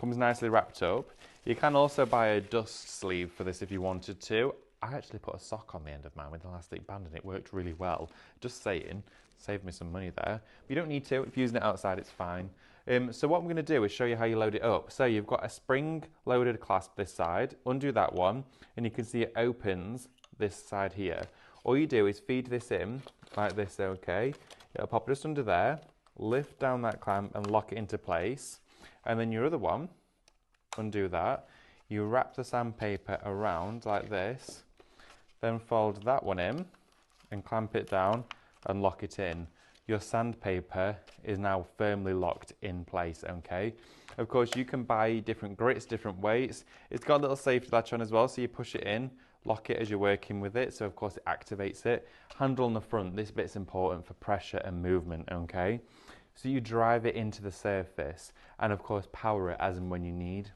Comes nicely wrapped up. You can also buy a dust sleeve for this if you wanted to. I actually put a sock on the end of mine with an elastic band and it worked really well. Just saying, saved me some money there. But you don't need to. If you're using it outside, it's fine. So what I'm going to do is show you how you load it up. So you've got a spring-loaded clasp this side. Undo that one, and you can see it opens this side here. All you do is feed this in like this, okay? It'll pop just under there, lift down that clamp and lock it into place. And then your other one, undo that. You wrap the sandpaper around like this, then fold that one in and clamp it down and lock it in. Your sandpaper is now firmly locked in place, okay? Of course, you can buy different grits, different weights. It's got a little safety latch on as well, so you push it in, lock it as you're working with it, so of course it activates it. Handle on the front, this bit's important for pressure and movement, okay? So you drive it into the surface and of course power it as and when you need.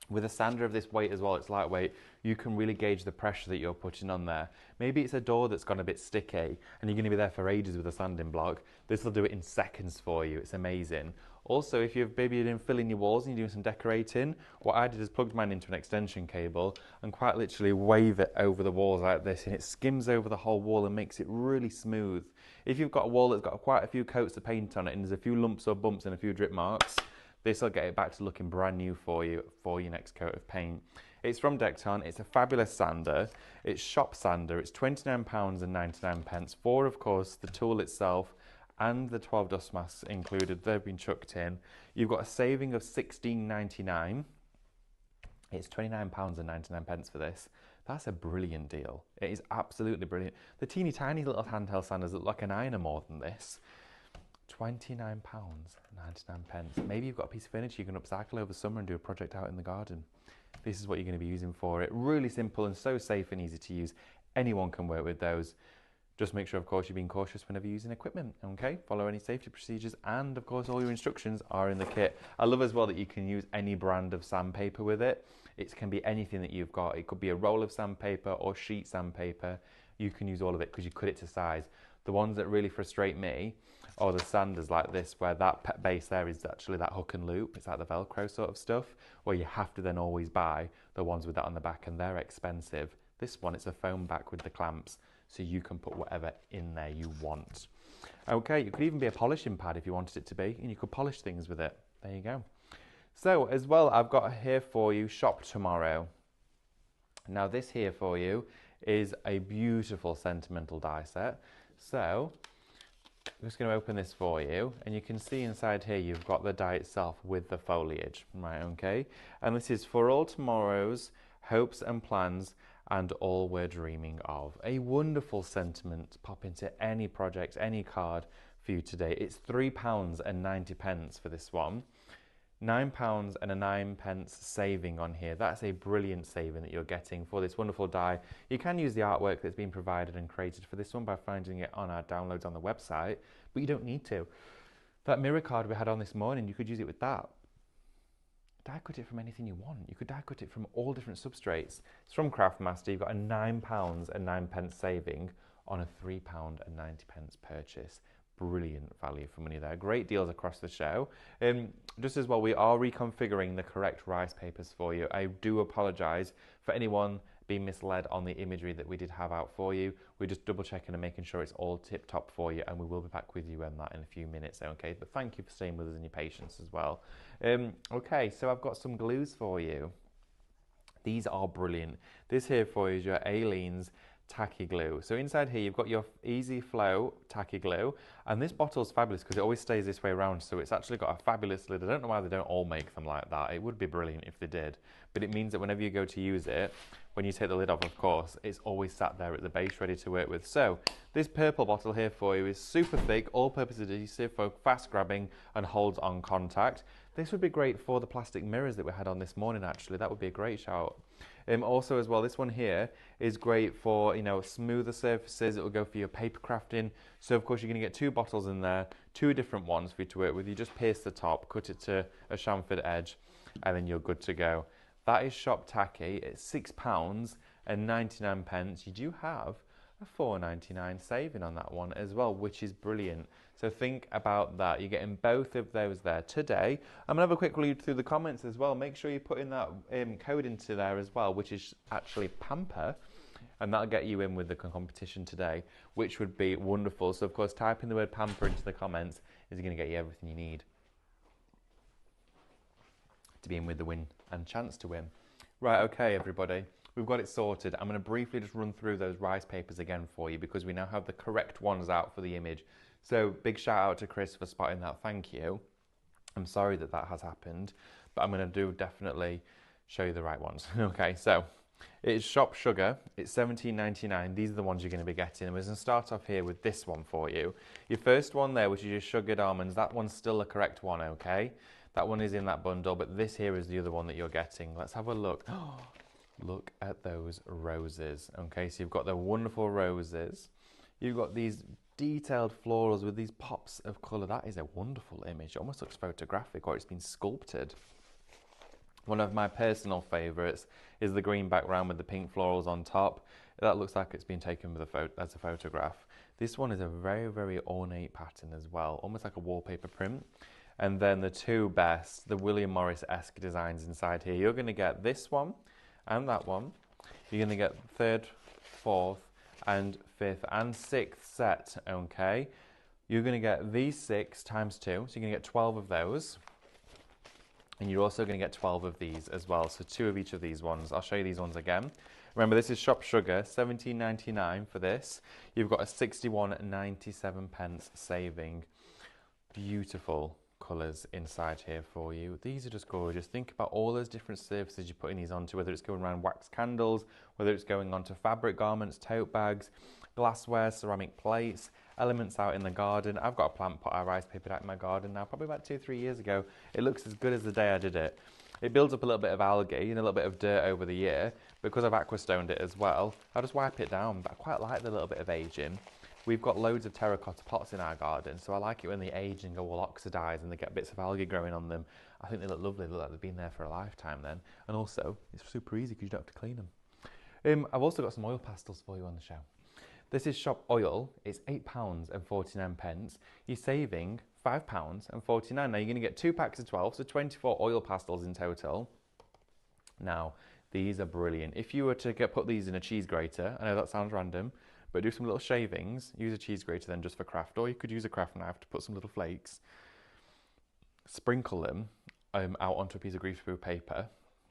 With a sander of this weight as well, it's lightweight, you can really gauge the pressure that you're putting on there. Maybe it's a door that's gone a bit sticky and you're going to be there for ages with a sanding block. This will do it in seconds for you. It's amazing. Also, if you've maybe been filling your walls and you're doing some decorating, what I did is plugged mine into an extension cable and quite literally wave it over the walls like this, and it skims over the whole wall and makes it really smooth. If you've got a wall that's got quite a few coats of paint on it and there's a few lumps or bumps and a few drip marks, this will get it back to looking brand new for you for your next coat of paint. It's from Decton. It's a fabulous sander. It's shop sander. It's £29.99 for, of course, the tool itself and the 12 dust masks included. They've been chucked in. You've got a saving of £16.99. It's £29.99 for this. That's a brilliant deal. It is absolutely brilliant. The teeny tiny little handheld sanders look like an ironer more than this. £29.99. Maybe you've got a piece of furniture you can upcycle over summer and do a project out in the garden. This is what you're going to be using for it. Really simple and so safe and easy to use. Anyone can work with those. Just make sure, of course, you're being cautious whenever you're using equipment, okay? Follow any safety procedures, and, of course, all your instructions are in the kit. I love as well that you can use any brand of sandpaper with it. It can be anything that you've got. It could be a roll of sandpaper or sheet sandpaper. You can use all of it because you cut it to size. The ones that really frustrate me are the sanders like this, where that base there is actually that hook and loop. It's like the Velcro sort of stuff, where you have to then always buy the ones with that on the back, and they're expensive. This one, it's a foam back with the clamps, so you can put whatever in there you want. Okay, it could even be a polishing pad if you wanted it to be, and you could polish things with it. There you go. So, as well, I've got here for you, Shop Tomorrow. Now, this here for you is a beautiful sentimental die set. So, I'm just going to open this for you, and you can see inside here you've got the die itself with the foliage, right, okay? And this is for all tomorrow's hopes and plans and all we're dreaming of. A wonderful sentiment to pop into any project, any card for you today. It's £3.90 for this one. £9.09 saving on here. That's a brilliant saving that you're getting for this wonderful die. You can use the artwork that's been provided and created for this one by finding it on our downloads on the website, but you don't need to. That mirror card we had on this morning, you could use it with that. Die cut it from anything you want. You could die cut it from all different substrates. It's from Craftmaster. You've got a £9.09 saving on a £3.90 purchase. Brilliant value for money there. Great deals across the show. Just as well, we are reconfiguring the correct rice papers for you. I do apologise for anyone being misled on the imagery that we did have out for you. We're just double checking and making sure it's all tip top for you, and we will be back with you on that in a few minutes, okay? But thank you for staying with us and your patience as well. Okay, so I've got some glues for you. These are brilliant. This here for you is your Aleene's tacky glue. So inside here you've got your easy flow tacky glue, and this bottle's fabulous because it always stays this way around, so it's actually got a fabulous lid. I don't know why they don't all make them like that. It would be brilliant if they did, but it means that whenever you go to use it, when you take the lid off, of course, it's always sat there at the base ready to work with. So this purple bottle here for you is super thick, all-purpose adhesive for fast grabbing and holds on contact. This would be great for the plastic mirrors that we had on this morning, actually. That would be a great shout. Also as well, this one here is great for, you know, smoother surfaces. It will go for your paper crafting. So of course you're going to get two bottles in there, two different ones for you to work with. You just pierce the top, cut it to a chamfered edge, and then you're good to go. That is Shop Tacky. It's £6.99. You do have a £4.99 saving on that one as well, which is brilliant. So think about that. You're getting both of those there today. I'm going to have a quick read through the comments as well. Make sure you put in that code into there as well, which is actually Pamper, and that'll get you in with the competition today, which would be wonderful. So of course, typing the word Pamper into the comments is going to get you everything you need to be in with the win and chance to win. Right, okay, everybody. We've got it sorted. I'm going to briefly just run through those rice papers again for you because we now have the correct ones out for the image. So big shout out to Chris for spotting that. Thank you. I'm sorry that that has happened, but I'm going to definitely show you the right ones. Okay, so it's Shop Sugar. It's £17.99. These are the ones you're going to be getting. And we're going to start off here with this one for you. Your first one there, which is your sugared almonds, that one's still the correct one, okay? That one is in that bundle, but this here is the other one that you're getting. Let's have a look. Look at those roses. Okay, so you've got the wonderful roses. You've got these detailed florals with these pops of colour. That is a wonderful image. It almost looks photographic, or it's been sculpted. One of my personal favourites is the green background with the pink florals on top. That looks like it's been taken with as a photograph. This one is a very, very ornate pattern as well, almost like a wallpaper print. And then the two best, the William Morris-esque designs inside here. You're going to get this one and that one. You're going to get third, fourth, and fifth and sixth set, okay? You're going to get these 6 times 2, so you're going to get 12 of those. And you're also going to get 12 of these as well, so 2 of each of these ones. I'll show you these ones again. Remember, this is Shop Sugar, £17.99 for this. You've got a 61.97 pence saving. Beautiful colours inside here for you. These are just gorgeous. Think about all those different surfaces you're putting these onto, whether it's going around wax candles, whether it's going onto fabric garments, tote bags, glassware, ceramic plates, elements out in the garden. I've got a plant pot I rice papered out in my garden now, probably about 2-3 years ago. It looks as good as the day I did it. It builds up a little bit of algae and a little bit of dirt over the year. Because I've aquastoned it as well, I'll just wipe it down, but I quite like the little bit of aging. We've got loads of terracotta pots in our garden, so I like it when they age and go all oxidised and they get bits of algae growing on them. I think they look lovely, they look like they've been there for a lifetime then. And also, it's super easy because you don't have to clean them. I've also got some oil pastels for you on the show. This is Shop Oil, it's £8.49. You're saving £5.49. Now you're going to get 2 packs of 12, so 24 oil pastels in total. Now, these are brilliant. If you were to put these in a cheese grater, I know that sounds random, but do some little shavings, use a cheese grater then just for craft, or you could use a craft knife to put some little flakes, sprinkle them out onto a piece of greaseproof paper,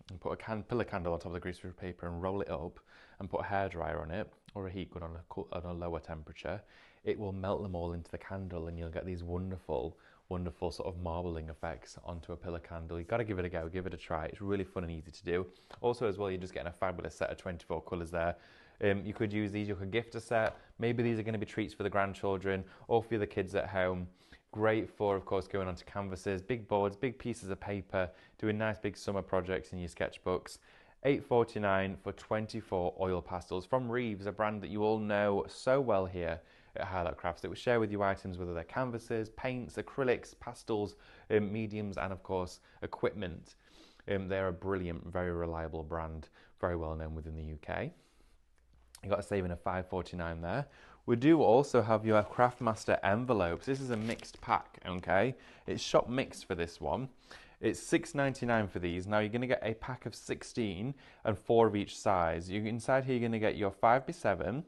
and put a pillar candle on top of the greaseproof paper and roll it up, and put a hairdryer on it, or a heat gun on a lower temperature. It will melt them all into the candle, and you'll get these wonderful, wonderful sort of marbling effects onto a pillar candle. You've got to give it a go, give it a try. It's really fun and easy to do. Also as well, you're just getting a fabulous set of 24 colours there. You could use these, you could gift a set. Maybe these are going to be treats for the grandchildren or for the kids at home. Great for, of course, going onto canvases, big boards, big pieces of paper, doing nice big summer projects in your sketchbooks. £8.49 for 24 oil pastels from Reeves, a brand that you all know so well here at Highlight Crafts. It will share with you items, whether they're canvases, paints, acrylics, pastels, mediums, and of course, equipment. They're a brilliant, very reliable brand, very well known within the UK. You got a saving of £5.49 there. We do also have your Craftmaster envelopes. This is a mixed pack, okay? It's shop mixed for this one. It's £6.99 for these. Now you're going to get a pack of 16 and 4 of each size. Inside here you're going to get your 5x7.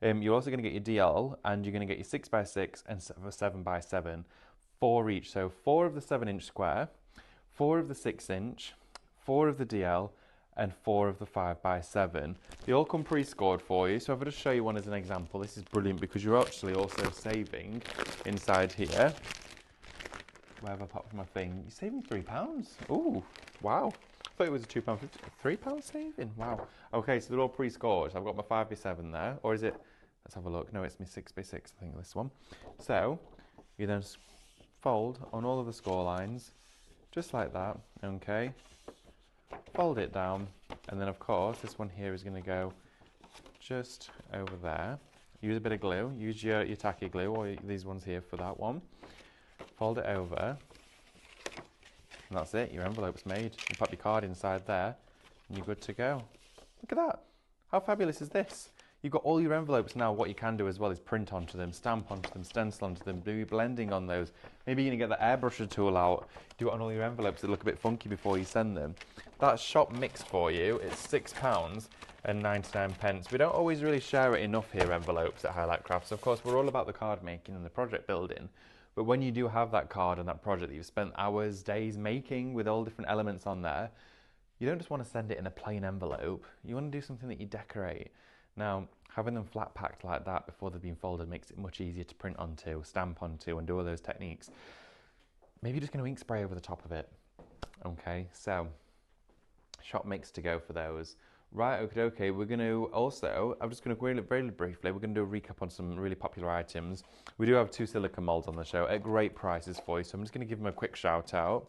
You're also going to get your DL, and you're going to get your 6x6 and 7x7. 4 each. So 4 of the 7-inch square, 4 of the 6-inch, 4 of the DL, and 4 of the 5x7. They all come pre-scored for you. So if I just show you one as an example, this is brilliant because you're actually also saving inside here. Where have I popped my thing? You're saving £3. Ooh, wow. I thought it was a £2.50. £3 saving? Wow. Okay, so they're all pre-scored. I've got my 5x7 there. Or is it? Let's have a look. No, it's my 6x6, I think, this one. So you then fold on all of the score lines, just like that, okay? Fold it down, and then of course this one here is going to go just over there. Use a bit of glue, use your tacky glue, or these ones here for that one. Fold it over, and that's it, your envelope's made. You pop your card inside there, and you're good to go. Look at that, how fabulous is this? You've got all your envelopes now. What you can do as well is print onto them, stamp onto them, stencil onto them, do your blending on those. Maybe you're going to get the airbrusher tool out, do it on all your envelopes that look a bit funky before you send them. That's shop mix for you. It's £6.99. We don't always really share it enough here, envelopes at Highlight Crafts. Of course, we're all about the card making and the project building. But when you do have that card and that project that you've spent hours, days making with all different elements on there, you don't just want to send it in a plain envelope. You want to do something that you decorate. Now, having them flat packed like that before they've been folded makes it much easier to print onto, stamp onto, and do all those techniques. Maybe you're just going to ink spray over the top of it. Okay, so shop mix to go for those. Right, okay, we're going to also, I'm just going to go very briefly, we're going to do a recap on some really popular items. We do have 2 silicone molds on the show at great prices for you, so I'm just going to give them a quick shout out.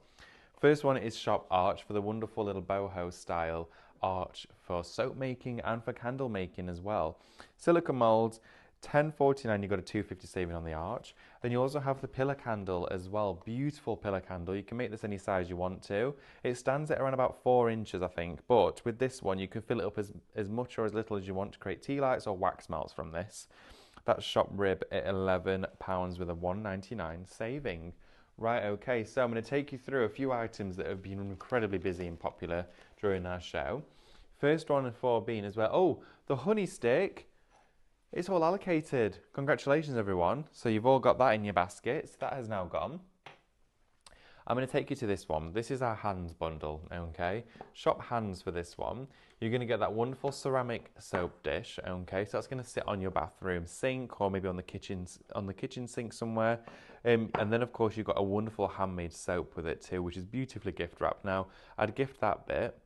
First one is Shop Arch for the wonderful little boho style arch for soap making and for candle making as well. Silicone molds, 10.49, you got a 2.50 saving on the arch. Then you also have the pillar candle as well. Beautiful pillar candle. You can make this any size you want to. It stands at around about 4 inches, I think. But with this one, you can fill it up as much or as little as you want to create tea lights or wax melts from this. That's shop rib at £11 with a 1.99 saving. Right, okay, so I'm going to take you through a few items that have been incredibly busy and popular during our show. First one for being as well, oh, the honey stick. It's all allocated. Congratulations, everyone. So you've all got that in your baskets. That has now gone. I'm going to take you to this one. This is our hands bundle, okay? Shop hands for this one. You're going to get that wonderful ceramic soap dish, okay? So that's going to sit on your bathroom sink or maybe on the kitchen sink somewhere. And then, of course, you've got a wonderful handmade soap with it too, which is beautifully gift wrapped. Now, I'd gift that bit,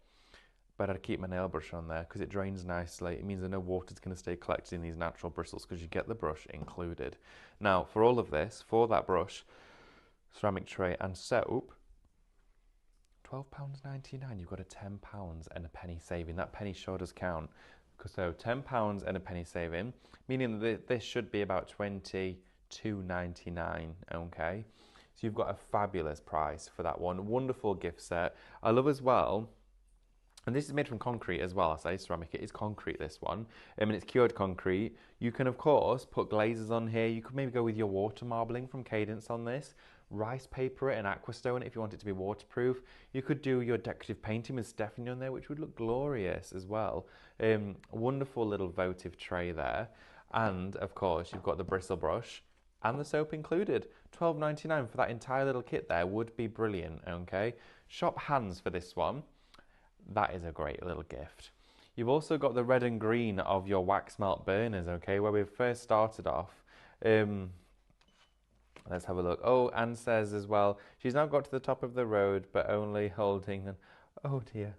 but I'd keep my nail brush on there because it drains nicely. It means that no water's going to stay collected in these natural bristles because you get the brush included. Now, for all of this, for that brush, ceramic tray and soap, £12.99, you've got a £10 and a penny saving. That penny sure does count. So £10 and a penny saving, meaning that this should be about £22.99, okay? So you've got a fabulous price for that one. Wonderful gift set. I love as well, and this is made from concrete as well. I say ceramic, it is concrete, this one. And it's cured concrete. You can, of course, put glazes on here. You could maybe go with your water marbling from Cadence on this. Rice paper it and aquastone it if you want it to be waterproof. You could do your decorative painting with Stephanie on there, which would look glorious as well. Wonderful little votive tray there. And, of course, you've got the bristle brush and the soap included. £12.99 for that entire little kit there would be brilliant, okay? Shop hands for this one. That is a great little gift. You've also got the red and green of your wax melt burners, okay, where we first started off. Let's have a look. Oh, Anne says as well, she's now got to the top of the road, but only holding them. Oh dear.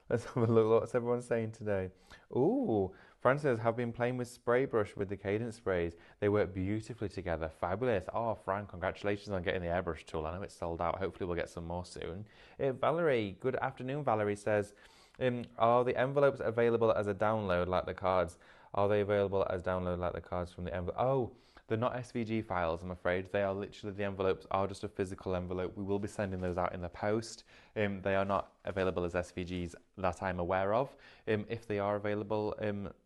Let's have a look. What's everyone saying today? Ooh, Fran says, have been playing with spray brush with the Cadence sprays. They work beautifully together. Fabulous. Oh, Fran, congratulations on getting the airbrush tool. I know it's sold out. Hopefully we'll get some more soon. Valerie, good afternoon, Valerie says, are the envelopes available as a download like the cards? Are they available as download like the cards from the envelope? Oh, they're not SVG files, I'm afraid. They are literally, the envelopes are just a physical envelope. We will be sending those out in the post. They are not available as SVGs that I'm aware of. If they are available,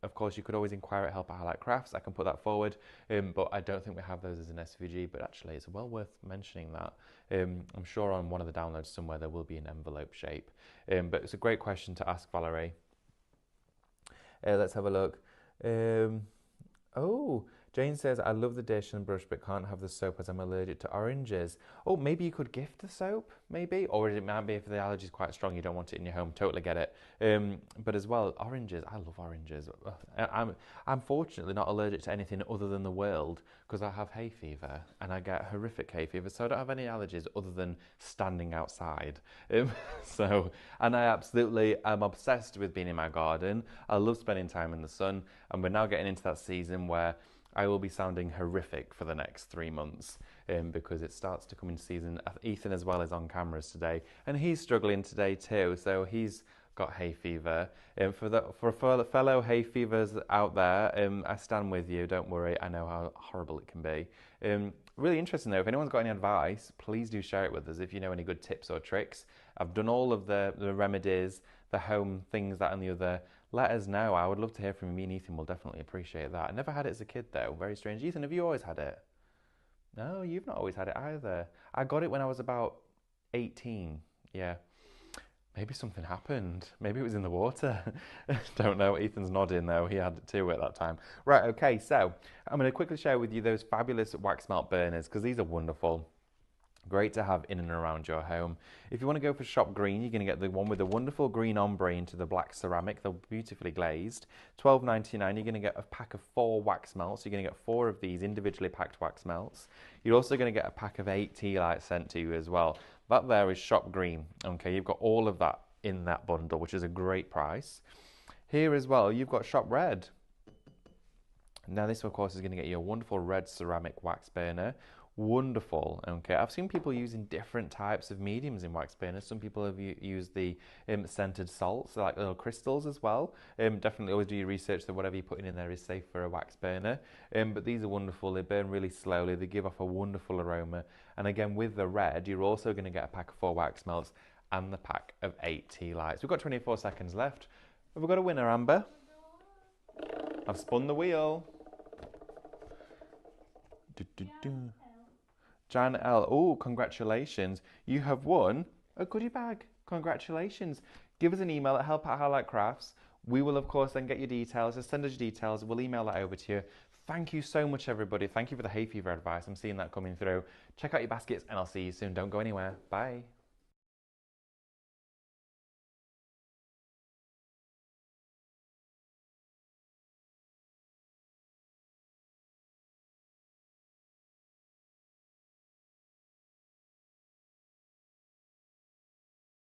of course, you could always inquire at Help at Highlight Crafts. I can put that forward, but I don't think we have those as an SVG, but actually it's well worth mentioning that. I'm sure on one of the downloads somewhere there will be an envelope shape. But it's a great question to ask, Valerie. Let's have a look. Oh, Jane says, I love the dish and brush but can't have the soap as I'm allergic to oranges. Oh, maybe you could gift the soap, maybe? Or it might be if the allergy is quite strong, you don't want it in your home. Totally get it. But as well, oranges. I love oranges. I'm fortunately not allergic to anything other than the world because I have hay fever and I get horrific hay fever. So I don't have any allergies other than standing outside. And I absolutely am obsessed with being in my garden. I love spending time in the sun. And we're now getting into that season where I will be sounding horrific for the next 3 months because it starts to come into season. Ethan as well is on cameras today and he's struggling today too, so he's got hay fever. For fellow hay fevers out there, I stand with you, don't worry, I know how horrible it can be. Really interesting though, if anyone's got any advice, please do share it with us if you know any good tips or tricks. I've done all of the remedies, the home things, that and the other. Let us know. I would love to hear from you. Me and Ethan will definitely appreciate that. I never had it as a kid though. Very strange. Ethan, have you always had it? No, you've not always had it either. I got it when I was about 18. Yeah. Maybe something happened. Maybe it was in the water. Don't know. Ethan's nodding though. He had it too at that time. Right, okay, so I'm going to quickly share with you those fabulous wax melt burners because these are wonderful. Great to have in and around your home. If you want to go for shop green, you're going to get the one with the wonderful green ombre into the black ceramic. They're beautifully glazed. £12.99. You're going to get a pack of 4 wax melts. You're going to get 4 of these individually packed wax melts. You're also going to get a pack of 8 tea lights sent to you as well. That there is shop green. Okay, you've got all of that in that bundle, which is a great price. Here as well, you've got shop red. Now this, of course, is going to get you a wonderful red ceramic wax burner. wonderful. Okay, I've seen people using different types of mediums in wax burners. Some people have used the scented salts, like little crystals as well. Definitely always do your research that whatever you're putting in there is safe for a wax burner. But these are wonderful. They burn really slowly. They give off a wonderful aroma. And again, with the red, you're also going to get a pack of 4 wax melts and the pack of 8 tea lights. We've got 24 seconds left. Have we got a winner, Amber? I've spun the wheel. Jan L. Oh, congratulations. You have won a goodie bag. Congratulations. Give us an email at help@highlightcrafts. We will, of course, then get your details. Just send us your details. We'll email that over to you. Thank you so much, everybody. Thank you for the hay fever advice. I'm seeing that coming through. Check out your baskets, and I'll see you soon. Don't go anywhere. Bye.